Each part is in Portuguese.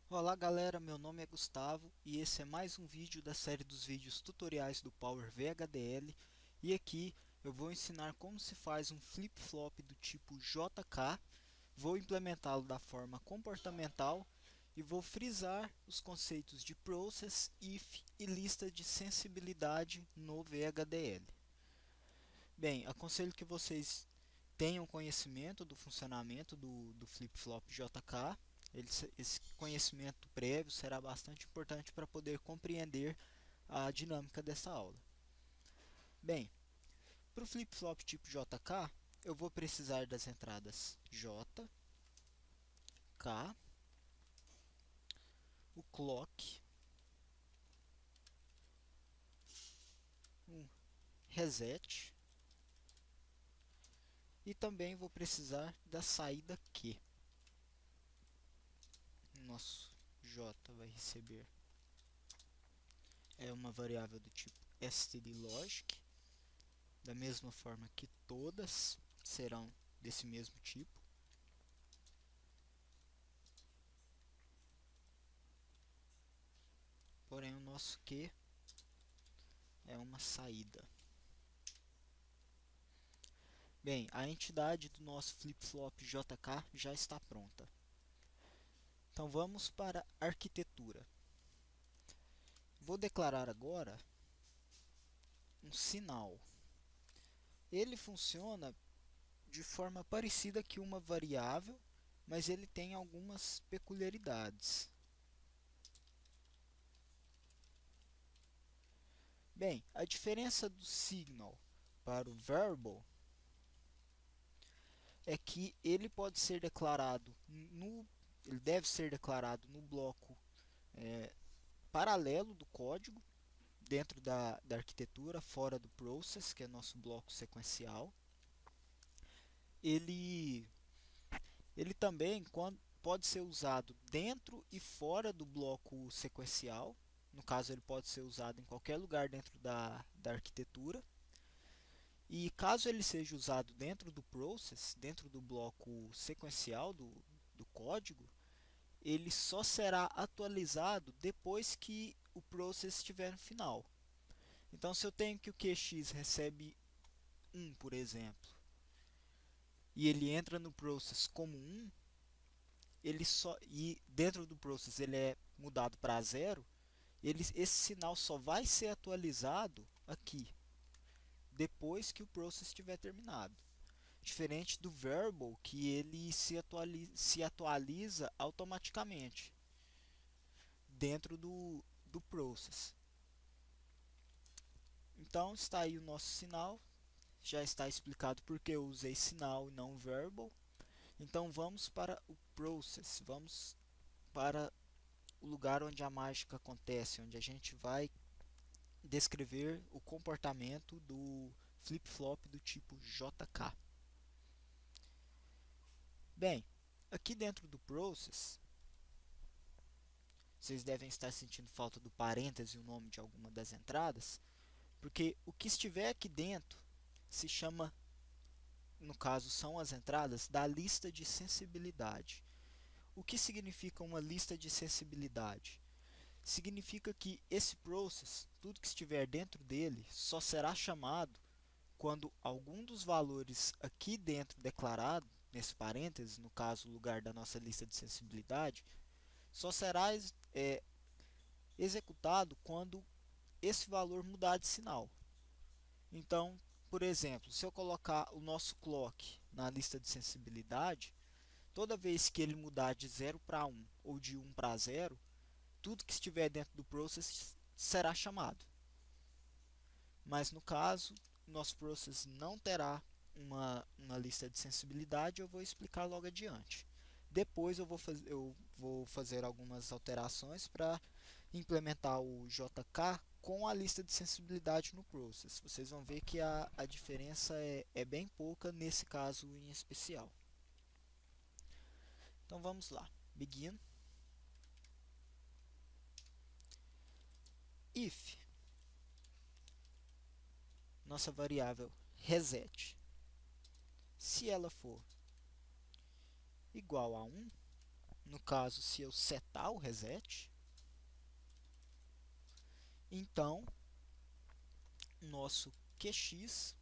Olá galera, meu nome é Gustavo e esse é mais um vídeo da série dos vídeos tutoriais do Power VHDL e aqui eu vou ensinar como se faz um flip-flop do tipo JK, vou implementá-lo da forma comportamental e vou frisar os conceitos de process, if e lista de sensibilidade no VHDL. Bem, aconselho que vocês tenham conhecimento do funcionamento do flip-flop JK. Esse conhecimento prévio será bastante importante para poder compreender a dinâmica dessa aula. Bem, para o flip-flop tipo JK, eu vou precisar das entradas J, K, o clock, um reset e também vou precisar da saída Q. Nosso J vai receber uma variável do tipo stdlogic, da mesma forma que todas serão desse mesmo tipo. Porém, o nosso Q é uma saída. Bem, a entidade do nosso flip-flop JK já está pronta. Então vamos para a arquitetura. Vou declarar agora um sinal. Ele funciona de forma parecida que uma variável, mas ele tem algumas peculiaridades. Bem, a diferença do signal para o variable é que ele pode ser declarado ele deve ser declarado no bloco paralelo do código, dentro da arquitetura, fora do process, que é nosso bloco sequencial. Ele, ele também pode ser usado dentro e fora do bloco sequencial. No caso, ele pode ser usado em qualquer lugar dentro da arquitetura. E caso ele seja usado dentro do process, dentro do bloco sequencial do código, ele só será atualizado depois que o process estiver no final. Então, se eu tenho que o QX recebe 1, por exemplo, e ele entra no process como 1, e dentro do process ele é mudado para 0, esse sinal só vai ser atualizado aqui, depois que o process estiver terminado. Diferente do variable, que ele se atualiza automaticamente dentro do process. Então está aí o nosso sinal. Já está explicado porque eu usei sinal e não variable. Então vamos para o process, vamos para o lugar onde a mágica acontece, onde a gente vai descrever o comportamento do flip-flop do tipo JK. Bem, aqui dentro do process, vocês devem estar sentindo falta do parêntese e o nome de alguma das entradas, porque o que estiver aqui dentro se chama, no caso são as entradas, da lista de sensibilidade. O que significa uma lista de sensibilidade? Significa que esse process, tudo que estiver dentro dele, só será chamado quando algum dos valores aqui dentro declarado, nesse parênteses, no caso o lugar da nossa lista de sensibilidade, só será executado quando esse valor mudar de sinal. Então, por exemplo, se eu colocar o nosso clock na lista de sensibilidade, toda vez que ele mudar de 0 para 1 ou de 1 para 0, tudo que estiver dentro do process será chamado. Mas no caso, nosso process não terá uma lista de sensibilidade, eu vou explicar logo adiante. Depois eu vou fazer algumas alterações para implementar o JK com a lista de sensibilidade no process. Vocês vão ver que a diferença é bem pouca nesse caso em especial. Então vamos lá. Begin. If nossa variável reset, se ela for igual a 1, no caso, se eu setar o reset, então o nosso QX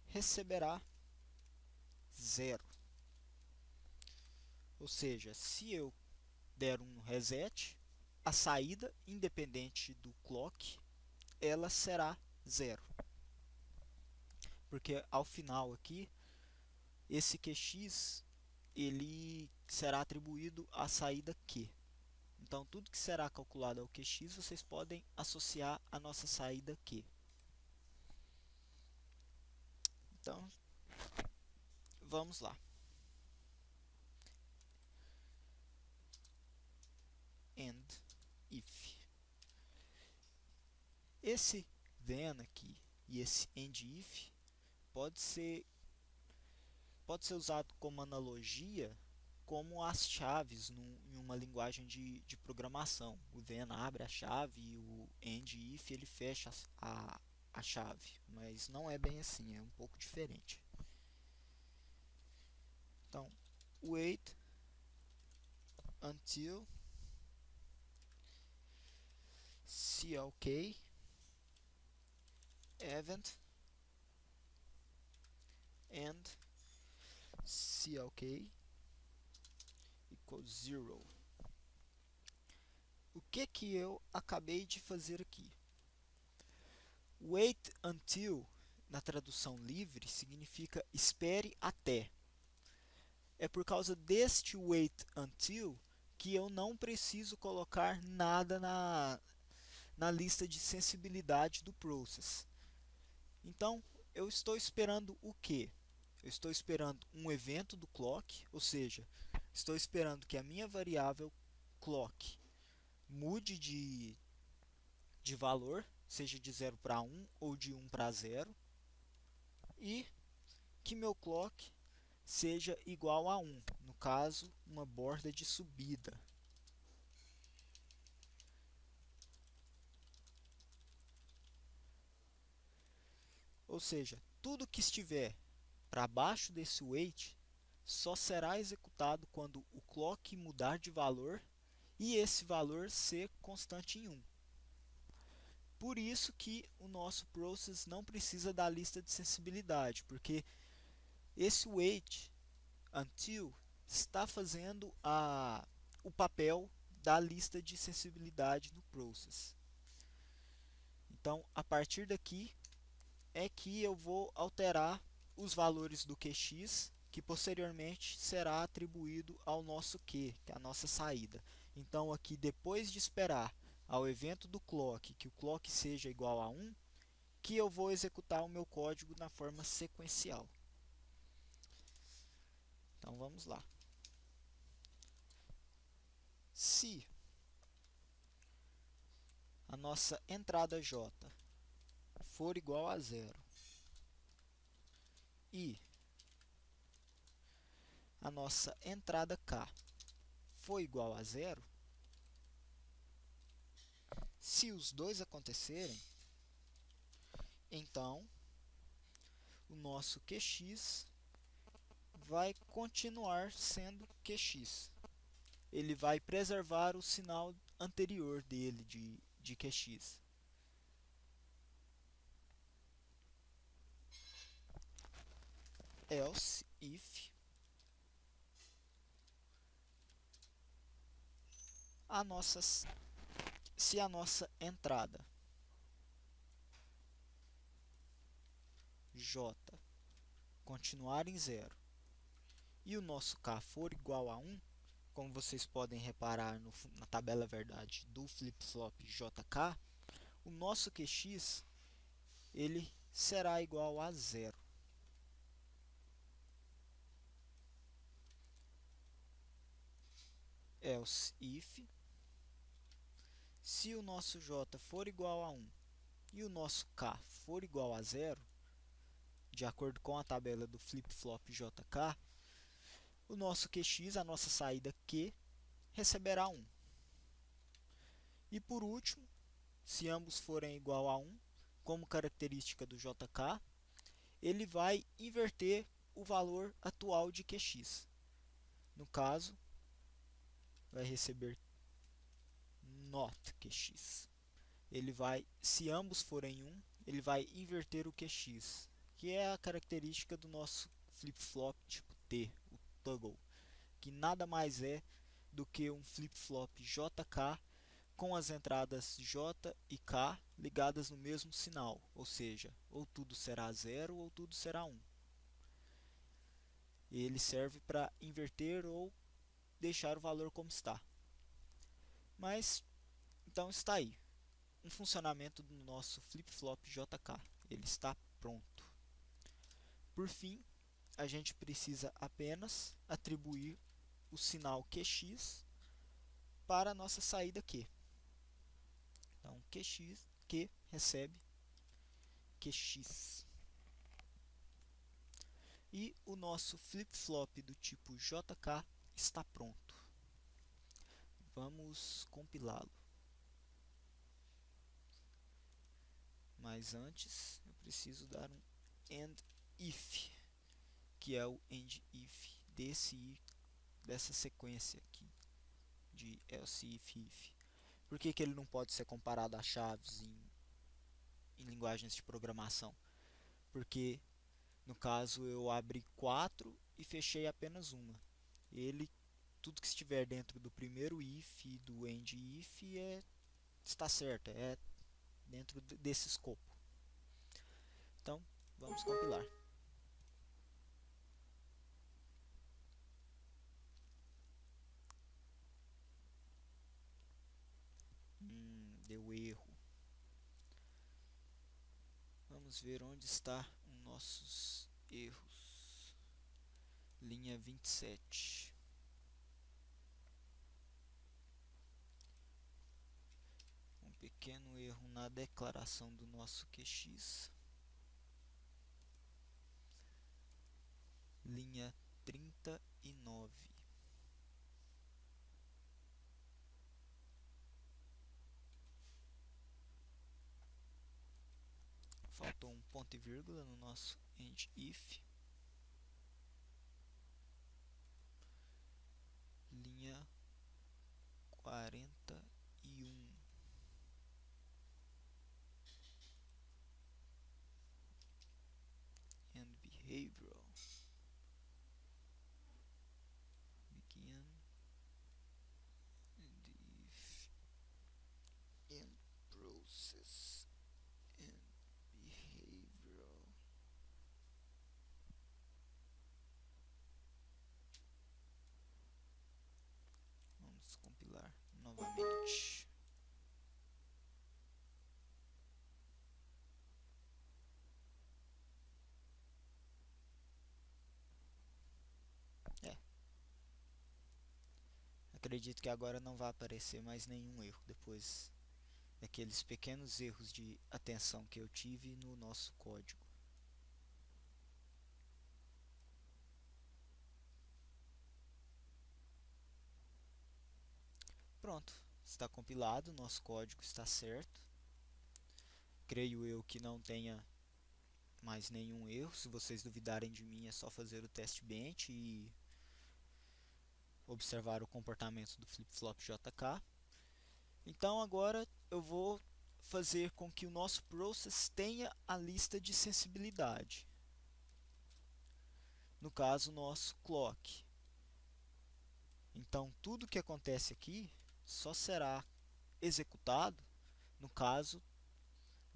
receberá 0. Ou seja, se eu der um reset, a saída, independente do clock, ela será 0. Porque ao final aqui, esse QX ele será atribuído à saída Q. Então, tudo que será calculado ao QX, vocês podem associar à nossa saída Q. Então, vamos lá. And if. Esse then aqui e esse and if pode ser usado como analogia como as chaves em uma linguagem de programação. O then abre a chave e o and if ele fecha a chave, mas não é bem assim, é um pouco diferente. Então, wait until CLK event and CLK equals 0. O que eu acabei de fazer aqui? Wait until, na tradução livre, significa espere até. É por causa deste wait until que eu não preciso colocar nada na lista de sensibilidade do process. Então, eu estou esperando o quê? Eu estou esperando um evento do clock, ou seja, estou esperando que a minha variável clock mude de valor, seja de 0 para 1 ou de 1 para 0, e que meu clock seja igual a 1, no caso, uma borda de subida. Ou seja, tudo que estiver para baixo desse wait só será executado quando o clock mudar de valor e esse valor ser constante em 1. Por isso que o nosso process não precisa da lista de sensibilidade, porque esse wait until está fazendo o papel da lista de sensibilidade do process. Então, a partir daqui é que eu vou alterar os valores do QX, que posteriormente será atribuído ao nosso Q, que é a nossa saída. Então, aqui, depois de esperar ao evento do clock, que o clock seja igual a 1, que eu vou executar o meu código na forma sequencial. Então, vamos lá. Se a nossa entrada J for igual a 0 e a nossa entrada K for igual a 0, se os dois acontecerem, então o nosso QX vai continuar sendo QX. Ele vai preservar o sinal anterior dele de QX. Else if se a nossa entrada J continuar em 0 e o nosso K for igual a 1, como vocês podem reparar na tabela verdade do flip-flop JK, o nosso QX ele será igual a 0. Else if, se o nosso J for igual a 1 e o nosso K for igual a 0, de acordo com a tabela do flip-flop JK, o nosso QX, a nossa saída Q, receberá 1. E por último, se ambos forem igual a 1, como característica do JK, ele vai inverter o valor atual de QX. No caso, vai receber not QX. Ele vai, se ambos forem 1, ele vai inverter o QX, que é a característica do nosso flip-flop tipo T, o toggle, que nada mais é do que um flip-flop JK com as entradas J e K ligadas no mesmo sinal, ou seja, ou tudo será 0 ou tudo será 1. Ele serve para inverter ou deixar o valor como está. Mas, então está aí, um funcionamento do nosso flip-flop JK. Ele está pronto. Por fim, a gente precisa apenas atribuir o sinal QX para a nossa saída Q. Então, QX, Q recebe QX. E o nosso flip-flop do tipo JK está pronto. Vamos compilá-lo. Mas antes, eu preciso dar um end if, que é o end if dessa sequência aqui de else if. Por que ele não pode ser comparado a chaves em linguagens de programação? Porque no caso eu abri 4 e fechei apenas uma. Tudo que estiver dentro do primeiro if e do end if está certo, é dentro desse escopo. Então, vamos compilar. Deu erro. Vamos ver onde está os nossos erros. Linha 27. Um pequeno erro na declaração do nosso QX. Linha 39. Faltou um ponto e vírgula no nosso end if. Linha 41. And behavioral. Begin. And if. And process. And behavioral. Vamos compilar novamente. Acredito que agora não vai aparecer mais nenhum erro depois daqueles pequenos erros de atenção que eu tive no nosso código. Pronto, está compilado, nosso código está certo. Creio eu que não tenha mais nenhum erro. Se vocês duvidarem de mim, é só fazer o teste bench e observar o comportamento do flip-flop JK. Então agora eu vou fazer com que o nosso process tenha a lista de sensibilidade. No caso, nosso clock. Então tudo que acontece aqui só será executado no caso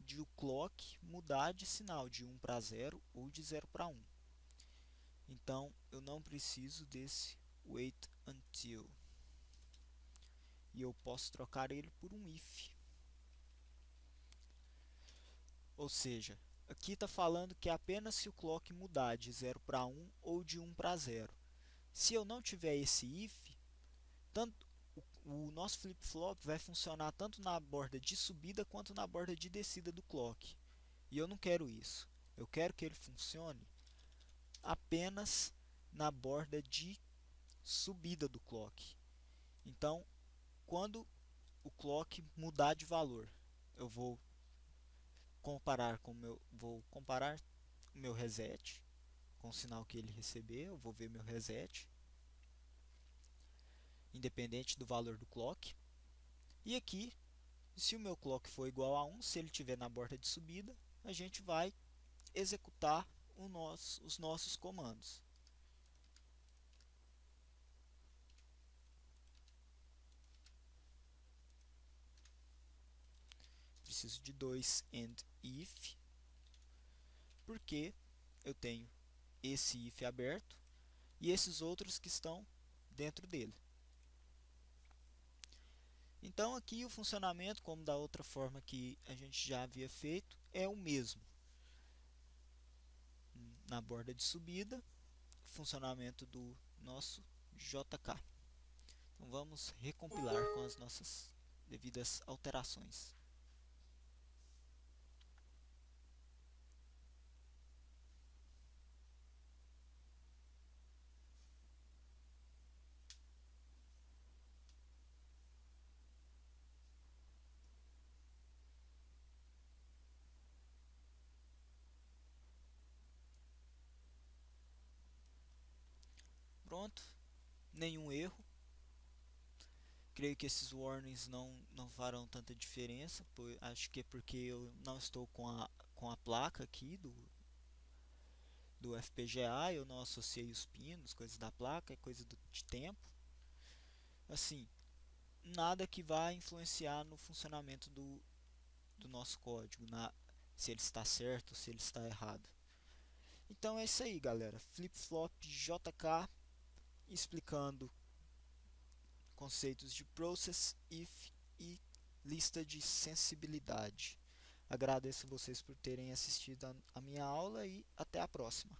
de o clock mudar de sinal de 1 para 0 ou de 0 para 1. Então eu não preciso desse wait until. E eu posso trocar ele por um if. Ou seja, aqui está falando que apenas se o clock mudar de 0 para 1 ou de 1 para 0. Se eu não tiver esse if, tanto o nosso flip-flop vai funcionar tanto na borda de subida quanto na borda de descida do clock. E eu não quero isso. Eu quero que ele funcione apenas na borda de subida do clock. Então, quando o clock mudar de valor, eu vou comparar o meu reset com o sinal que ele receber. Eu vou ver meu reset. independente do valor do clock. E aqui, se o meu clock for igual a 1, se ele estiver na borda de subida, a gente vai executar os nossos comandos. Preciso de dois AND IF, porque eu tenho esse IF aberto e esses outros que estão dentro dele. Então aqui o funcionamento, como da outra forma que a gente já havia feito, é o mesmo. Na borda de subida, funcionamento do nosso JK. Então vamos recompilar com as nossas devidas alterações. Pronto, nenhum erro. Creio que esses warnings não farão tanta diferença, acho que é porque eu não estou com a placa aqui do FPGA, eu não associei os pinos, coisas da placa, é coisa de tempo. Assim, nada que vá influenciar no funcionamento do nosso código, se ele está certo ou se ele está errado. Então é isso aí, galera. Flip-flop JK explicando conceitos de process, if e lista de sensibilidade. Agradeço vocês por terem assistido a minha aula e até a próxima.